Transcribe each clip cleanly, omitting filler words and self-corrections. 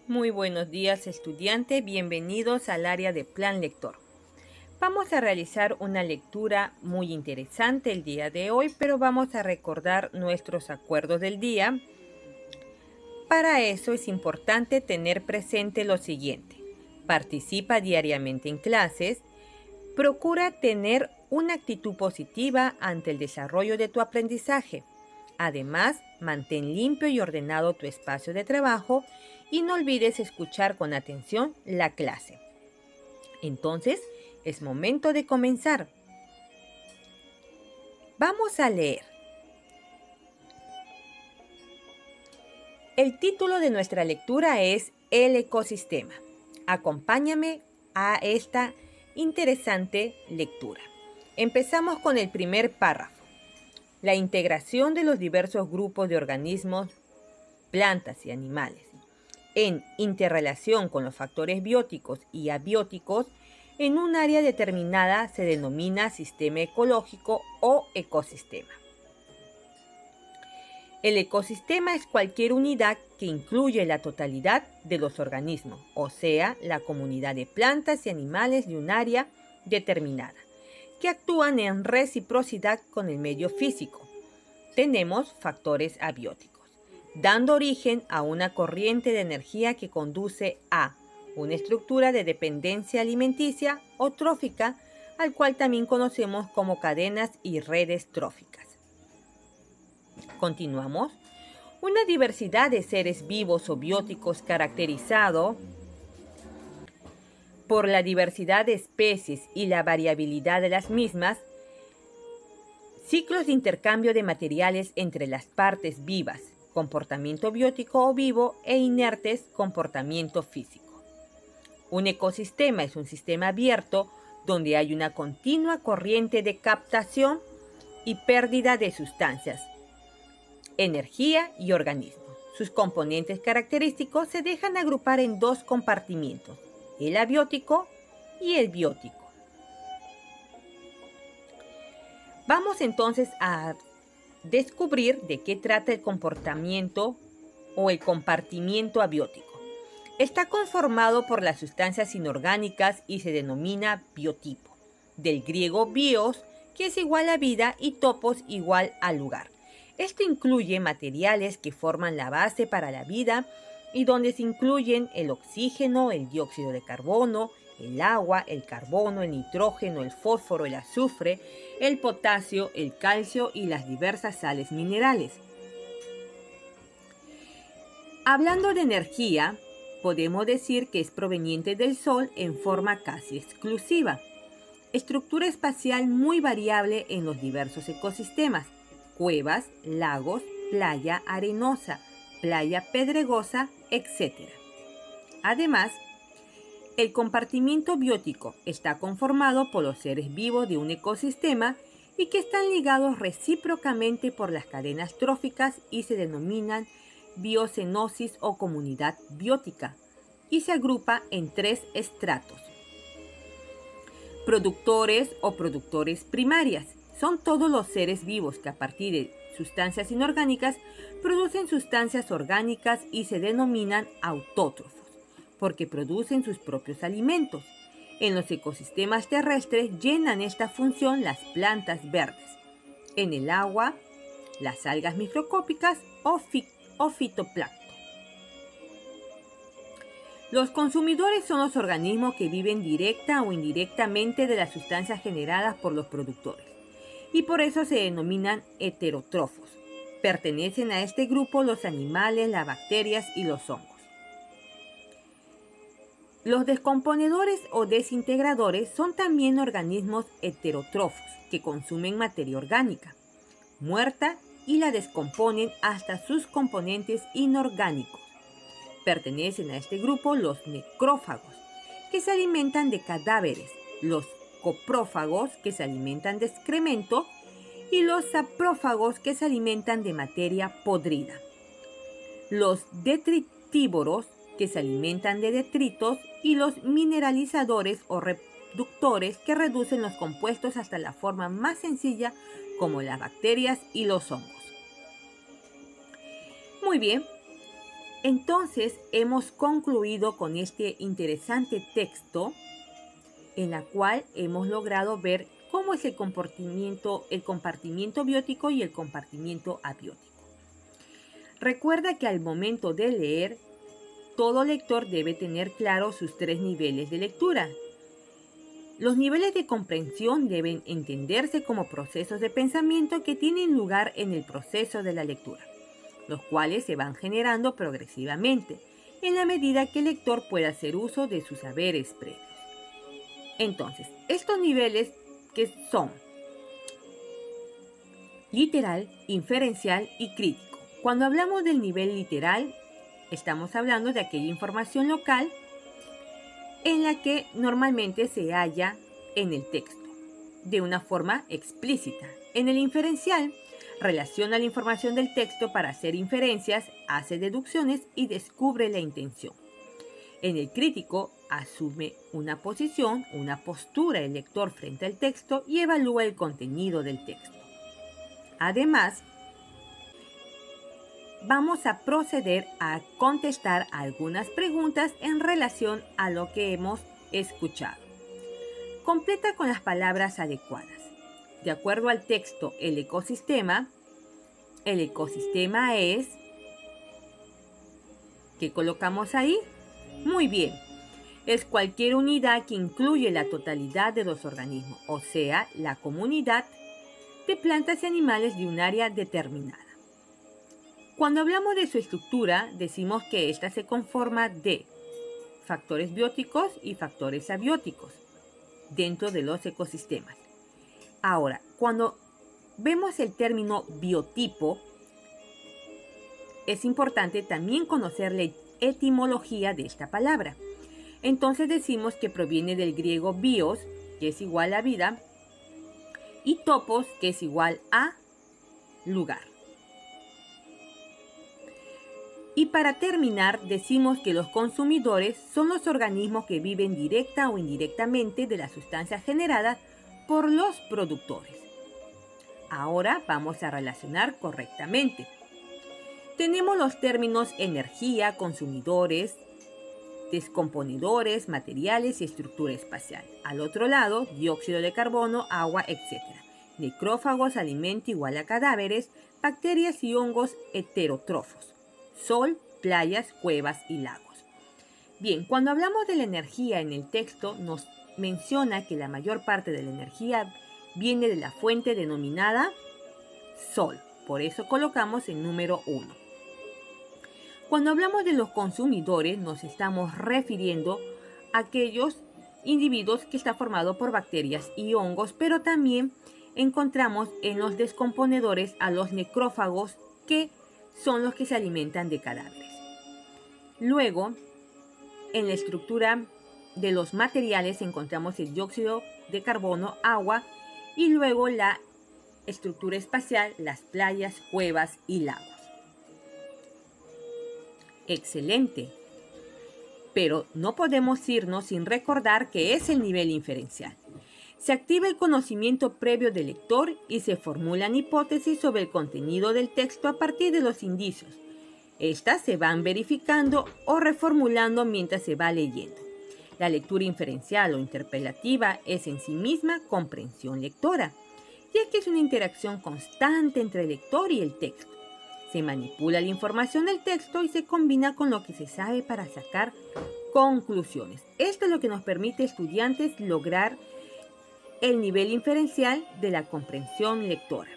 Muy buenos días, estudiante. Bienvenidos al área de Plan Lector. Vamos a realizar una lectura muy interesante el día de hoy, pero vamos a recordar nuestros acuerdos del día. Para eso es importante tener presente lo siguiente. Participa diariamente en clases. Procura tener una actitud positiva ante el desarrollo de tu aprendizaje. Además, mantén limpio y ordenado tu espacio de trabajo y no olvides escuchar con atención la clase. Entonces, es momento de comenzar. Vamos a leer. El título de nuestra lectura es El ecosistema. Acompáñame a esta interesante lectura. Empezamos con el primer párrafo. La integración de los diversos grupos de organismos, plantas y animales en interrelación con los factores bióticos y abióticos en un área determinada se denomina sistema ecológico o ecosistema. El ecosistema es cualquier unidad que incluye la totalidad de los organismos, o sea, la comunidad de plantas y animales de un área determinada, que actúan en reciprocidad con el medio físico. Tenemos factores abióticos, dando origen a una corriente de energía que conduce a una estructura de dependencia alimenticia o trófica, al cual también conocemos como cadenas y redes tróficas. Continuamos. Una diversidad de seres vivos o bióticos caracterizado por la diversidad de especies y la variabilidad de las mismas, ciclos de intercambio de materiales entre las partes vivas, comportamiento biótico o vivo, e inertes, comportamiento físico. Un ecosistema es un sistema abierto donde hay una continua corriente de captación y pérdida de sustancias, energía y organismos. Sus componentes característicos se dejan agrupar en dos compartimientos, el abiótico y el biótico. Vamos entonces a descubrir de qué trata el comportamiento o el compartimiento abiótico. Está conformado por las sustancias inorgánicas y se denomina biotipo, del griego bios, que es igual a vida, y topos igual a lugar. Esto incluye materiales que forman la base para la vida y donde se incluyen el oxígeno, el dióxido de carbono, el agua, el carbono, el nitrógeno, el fósforo, el azufre, el potasio, el calcio y las diversas sales minerales. Hablando de energía, podemos decir que es proveniente del Sol en forma casi exclusiva. Estructura espacial muy variable en los diversos ecosistemas: cuevas, lagos, playa arenosa, playa pedregosa, etc. Además, el compartimiento biótico está conformado por los seres vivos de un ecosistema y que están ligados recíprocamente por las cadenas tróficas y se denominan biocenosis o comunidad biótica, y se agrupa en tres estratos. Productores o productores primarias son todos los seres vivos que a partir de sustancias inorgánicas producen sustancias orgánicas y se denominan autótrofos, porque producen sus propios alimentos. En los ecosistemas terrestres llenan esta función las plantas verdes. En el agua, las algas microscópicas o fitoplancton. Los consumidores son los organismos que viven directa o indirectamente de las sustancias generadas por los productores, y por eso se denominan heterótrofos. Pertenecen a este grupo los animales, las bacterias y los hongos. Los descomponedores o desintegradores son también organismos heterótrofos que consumen materia orgánica muerta y la descomponen hasta sus componentes inorgánicos. Pertenecen a este grupo los necrófagos, que se alimentan de cadáveres, los coprófagos, que se alimentan de excremento, y los saprófagos, que se alimentan de materia podrida. Los detritívoros, que se alimentan de detritos, y los mineralizadores o reductores, que reducen los compuestos hasta la forma más sencilla, como las bacterias y los hongos. Muy bien, Entonces hemos concluido con este interesante texto en la cual hemos logrado ver cómo es el compartimiento biótico y el compartimiento abiótico. Recuerda que al momento de leer, todo lector debe tener claro sus 3 niveles de lectura. Los niveles de comprensión deben entenderse como procesos de pensamiento que tienen lugar en el proceso de la lectura, los cuales se van generando progresivamente, en la medida que el lector pueda hacer uso de sus saberes previos. Entonces, estos niveles que son literal, inferencial y crítico. Cuando hablamos del nivel literal, estamos hablando de aquella información local en la que normalmente se halla en el texto, de una forma explícita. En el inferencial, relaciona la información del texto para hacer inferencias, hace deducciones y descubre la intención. En el crítico, asume una posición, una postura el lector frente al texto y evalúa el contenido del texto. Además, vamos a proceder a contestar algunas preguntas en relación a lo que hemos escuchado. Completa con las palabras adecuadas. De acuerdo al texto, el ecosistema es... ¿Qué colocamos ahí? Muy bien. Es cualquier unidad que incluye la totalidad de los organismos, o sea, la comunidad de plantas y animales de un área determinada. Cuando hablamos de su estructura, decimos que ésta se conforma de factores bióticos y factores abióticos dentro de los ecosistemas. Ahora, cuando vemos el término biotipo, es importante también conocer la etimología de esta palabra. Entonces decimos que proviene del griego bios, que es igual a vida, y topos, que es igual a lugar. Y para terminar, decimos que los consumidores son los organismos que viven directa o indirectamente de las sustancias generadas por los productores. Ahora vamos a relacionar correctamente. Tenemos los términos energía, consumidores, descomponedores, materiales y estructura espacial. Al otro lado, dióxido de carbono, agua, etc. Necrófagos, alimento igual a cadáveres, bacterias y hongos heterótrofos. Sol, playas, cuevas y lagos. Bien, cuando hablamos de la energía en el texto, nos menciona que la mayor parte de la energía viene de la fuente denominada Sol. Por eso colocamos el número 1. Cuando hablamos de los consumidores, nos estamos refiriendo a aquellos individuos que están formados por bacterias y hongos, pero también encontramos en los descomponedores a los necrófagos, que son los que se alimentan de cadáveres. Luego, en la estructura de los materiales encontramos el dióxido de carbono, agua, y luego la estructura espacial, las playas, cuevas y lagos. Excelente. Pero no podemos irnos sin recordar que es el nivel inferencial. Se activa el conocimiento previo del lector y se formulan hipótesis sobre el contenido del texto a partir de los indicios. Estas se van verificando o reformulando mientras se va leyendo. La lectura inferencial o interpelativa es en sí misma comprensión lectora, ya que es una interacción constante entre el lector y el texto. Se manipula la información del texto y se combina con lo que se sabe para sacar conclusiones. Esto es lo que nos permite a estudiantes lograr el nivel inferencial de la comprensión lectora.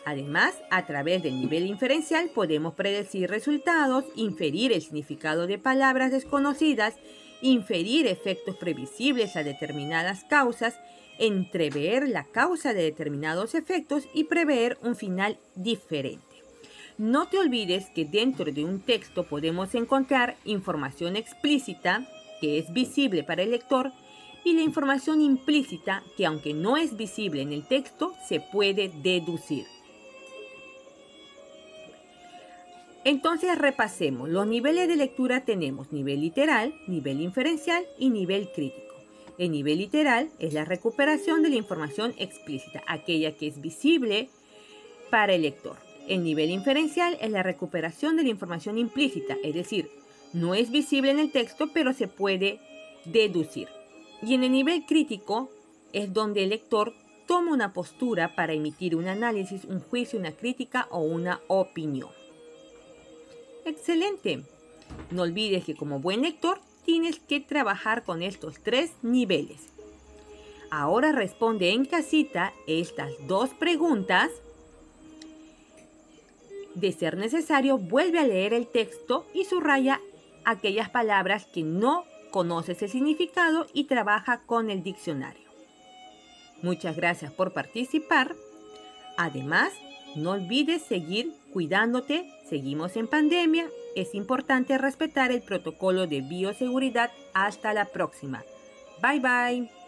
Además, a través del nivel inferencial podemos predecir resultados, inferir el significado de palabras desconocidas, inferir efectos previsibles a determinadas causas, entrever la causa de determinados efectos y prever un final diferente. No te olvides que dentro de un texto podemos encontrar información explícita, que es visible para el lector, y la información implícita, que aunque no es visible en el texto, se puede deducir. Entonces repasemos. Los niveles de lectura tenemos nivel literal, nivel inferencial y nivel crítico. El nivel literal es la recuperación de la información explícita, aquella que es visible para el lector. El nivel inferencial es la recuperación de la información implícita, es decir, no es visible en el texto, pero se puede deducir. Y en el nivel crítico es donde el lector toma una postura para emitir un análisis, un juicio, una crítica o una opinión. ¡Excelente! No olvides que como buen lector tienes que trabajar con estos 3 niveles. Ahora responde en casita estas 2 preguntas. De ser necesario, vuelve a leer el texto y subraya aquellas palabras que no conoces el significado y trabaja con el diccionario. Muchas gracias por participar. Además, no olvides seguir cuidándote. Seguimos en pandemia. Es importante respetar el protocolo de bioseguridad. Hasta la próxima. Bye bye.